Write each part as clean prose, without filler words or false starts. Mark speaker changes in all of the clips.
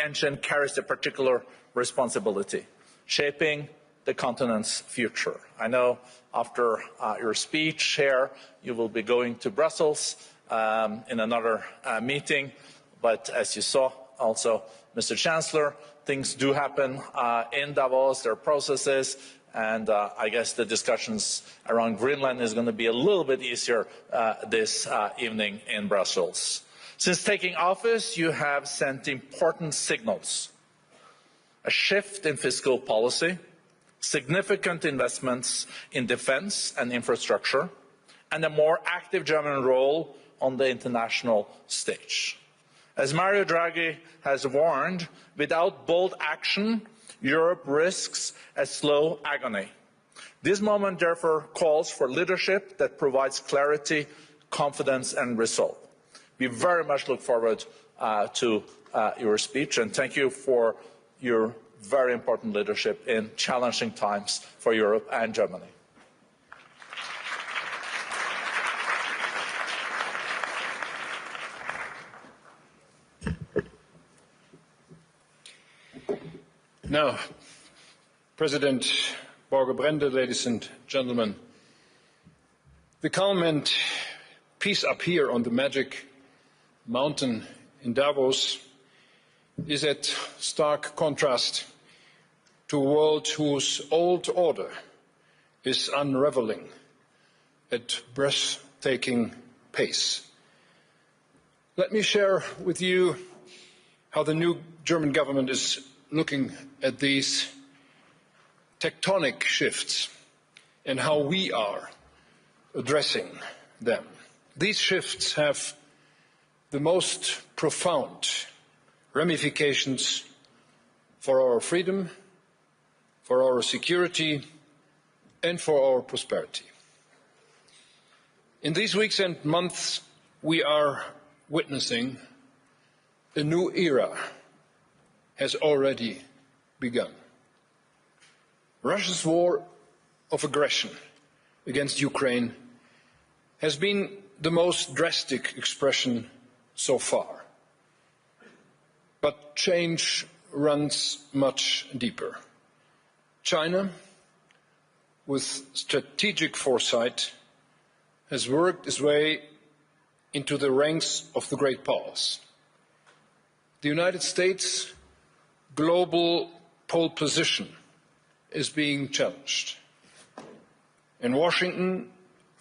Speaker 1: engine carries a particular responsibility, shaping the continent's future. I know after your speech here, you will be going to Brussels in another meeting, but as you saw also, Mr. Chancellor, things do happen in Davos, there are processes, and I guess the discussions around Greenland is going to be a little bit easier this evening in Brussels. Since taking office, you have sent important signals. A shift in fiscal policy, significant investments in defense and infrastructure, and a more active German role on the international stage. As Mario Draghi has warned, without bold action, Europe risks a slow agony. This moment therefore calls for leadership that provides clarity, confidence and resolve. We very much look forward to your speech, and thank you for your very important leadership in challenging times for Europe and Germany.
Speaker 2: Now, President Borge Brende, ladies and gentlemen, the calm and peace up here on the magic mountain in Davos is at stark contrast to a world whose old order is unraveling at breathtaking pace. Let me share with you how the new German government is looking at these tectonic shifts and how we are addressing them. These shifts have the most profound ramifications for our freedom, for our security, and for our prosperity. In these weeks and months, we are witnessing a new era has already begun. Russia's war of aggression against Ukraine has been the most drastic expression so far. But change runs much deeper. China, with strategic foresight, has worked its way into the ranks of the great powers. The United States' global pole position is being challenged, and Washington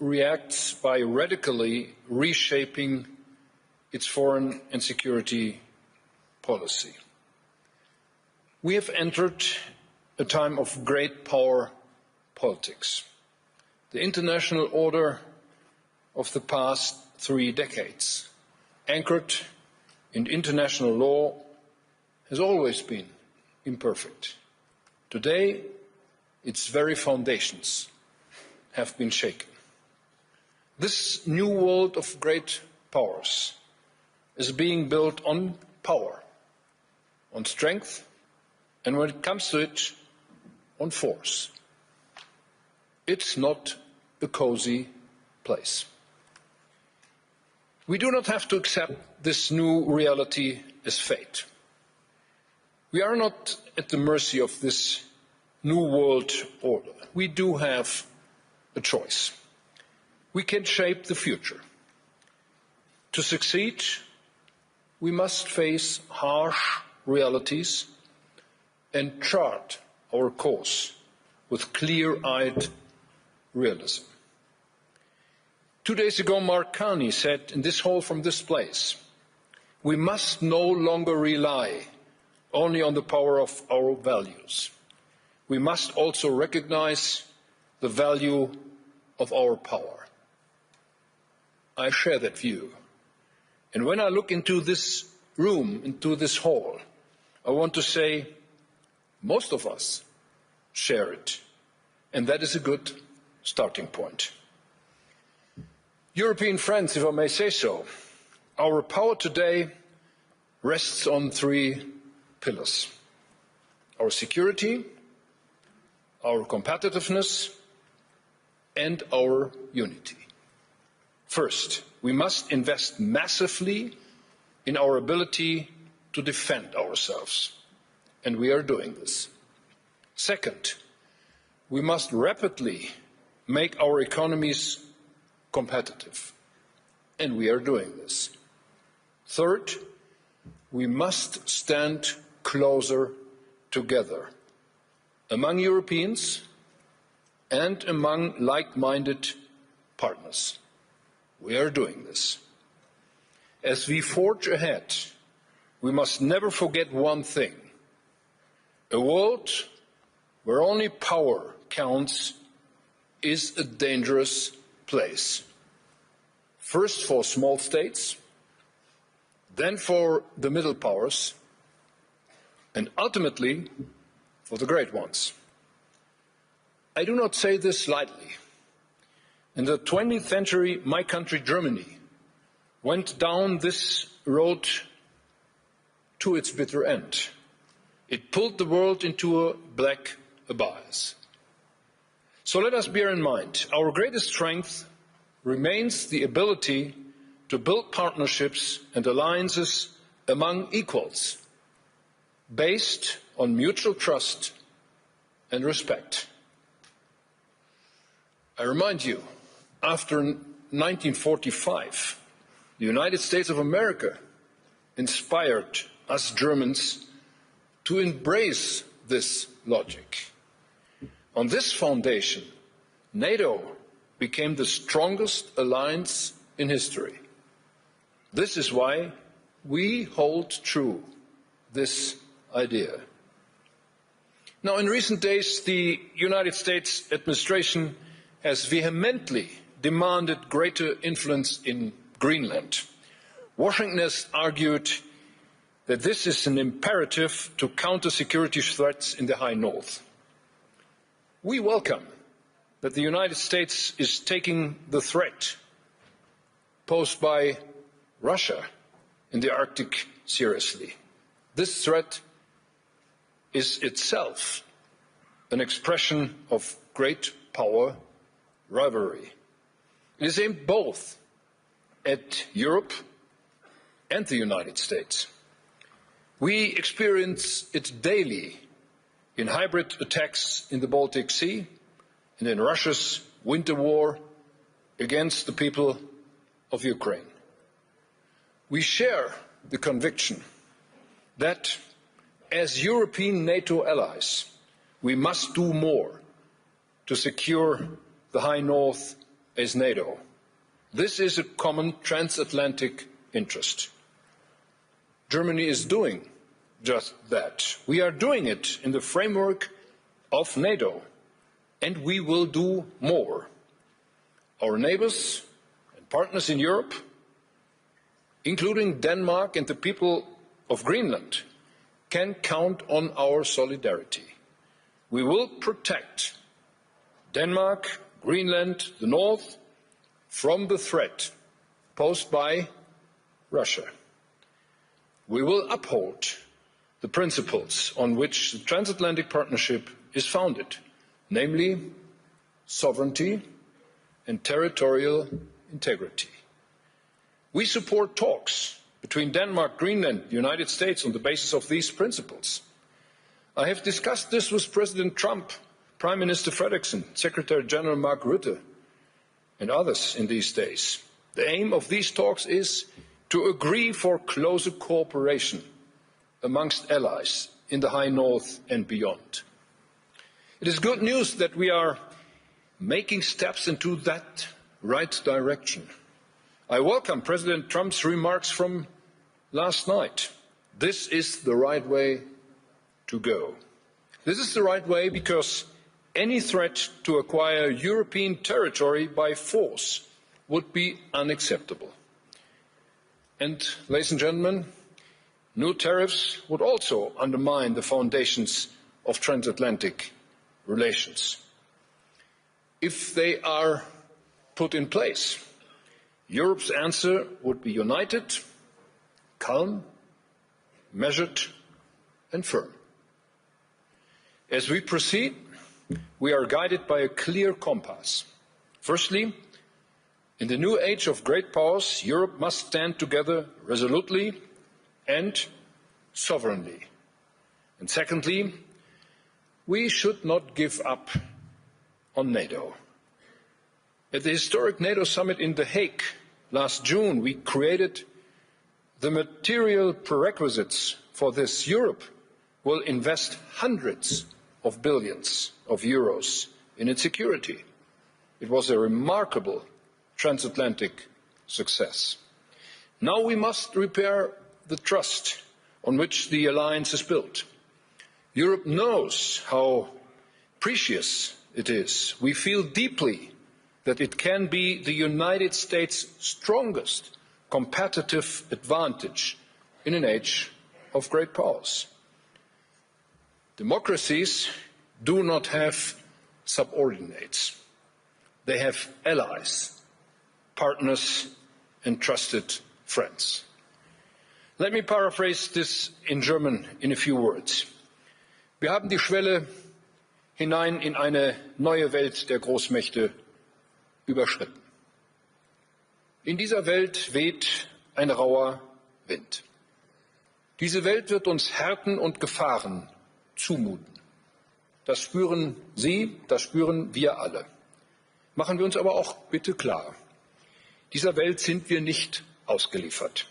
Speaker 2: reacts by radically reshaping its foreign and security policy. We have entered a time of great power politics. The international order of the past 3 decades, anchored in international law, has always been imperfect. Today, its very foundations have been shaken. This new world of great powers is being built on power, on strength, and when it comes to it, on force. It's not a cozy place. We do not have to accept this new reality as fate. We are not at the mercy of this new world order. We do have a choice. We can shape the future. To succeed, we must face harsh realities and chart our course with clear-eyed realism. 2 days ago, Mark Carney said in this hall from this place, we must no longer rely only on the power of our values. We must also recognize the value of our power. I share that view. And when I look into this room, into this hall, I want to say most of us share it. And that is a good starting point. European friends, if I may say so, our power today rests on 3 pillars: our security, our competitiveness, and our unity. First, we must invest massively in our ability to defend ourselves, and we are doing this. Second, we must rapidly make our economies competitive, and we are doing this. Third, we must stand closer together among Europeans and among like-minded partners. We are doing this. As we forge ahead, we must never forget one thing: a world where only power counts is a dangerous place. First for small states, then for the middle powers, and ultimately for the great ones. I do not say this lightly. In the 20th century, my country, Germany, went down this road to its bitter end. It pulled the world into a black abyss. So let us bear in mind, our greatest strength remains the ability to build partnerships and alliances among equals, based on mutual trust and respect. I remind you, after 1945, the United States of America inspired us Germans to embrace this logic. On this foundation, NATO became the strongest alliance in history. This is why we hold true this idea. Now, in recent days, the United States administration has vehemently demanded greater influence in Greenland. Washington has argued that this is an imperative to counter security threats in the High North. We welcome that the United States is taking the threat posed by Russia in the Arctic seriously. This threat is itself an expression of great power rivalry. It is aimed both at Europe and the United States. We experience it daily in hybrid attacks in the Baltic Sea and in Russia's winter war against the people of Ukraine. We share the conviction that as European NATO allies, we must do more to secure the High North as NATO. This is a common transatlantic interest. Germany is doing just that. We are doing it in the framework of NATO, and we will do more. Our neighbors and partners in Europe, including Denmark and the people of Greenland, can count on our solidarity. We will protect Denmark, Greenland, the North, from the threat posed by Russia. We will uphold the principles on which the transatlantic partnership is founded, namely sovereignty and territorial integrity. We support talks between Denmark, Greenland, and the United States on the basis of these principles. I have discussed this with President Trump, Prime Minister Frederiksen, Secretary General Mark Rutte, and others in these days. The aim of these talks is to agree for closer cooperation amongst allies in the High North and beyond. It is good news that we are making steps into that right direction. I welcome President Trump's remarks from last night. This is the right way to go. This is the right way because any threat to acquire European territory by force would be unacceptable. And, ladies and gentlemen, new tariffs would also undermine the foundations of transatlantic relations. If they are put in place, Europe's answer would be united, calm, measured, and firm. As we proceed, we are guided by a clear compass. Firstly, in the new age of great powers, Europe must stand together resolutely and sovereignly. And secondly, we should not give up on NATO. At the historic NATO summit in The Hague last June, we created the material prerequisites for this. Europe will invest hundreds of billions of euros in its security. It was a remarkable transatlantic success. Now we must repair the trust on which the alliance is built. Europe knows how precious it is. We feel deeply that it can be the United States' strongest competitive advantage in an age of great powers. Democracies do not have subordinates. They have allies, partners, and trusted friends. Let me paraphrase this in German in a few words. Wir haben die Schwelle hinein in eine neue Welt der Großmächte überschritten. In dieser Welt weht ein rauer Wind. Diese Welt wird uns Härten und Gefahren zumuten. Das spüren Sie, das spüren wir alle. Machen wir uns aber auch bitte klar, dieser Welt sind wir nicht ausgeliefert.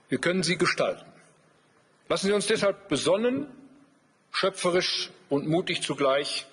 Speaker 2: Wir können sie gestalten. Lassen Sie uns deshalb besonnen, schöpferisch und mutig zugleich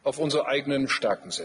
Speaker 2: auf unsere eigenen Stärken setzen.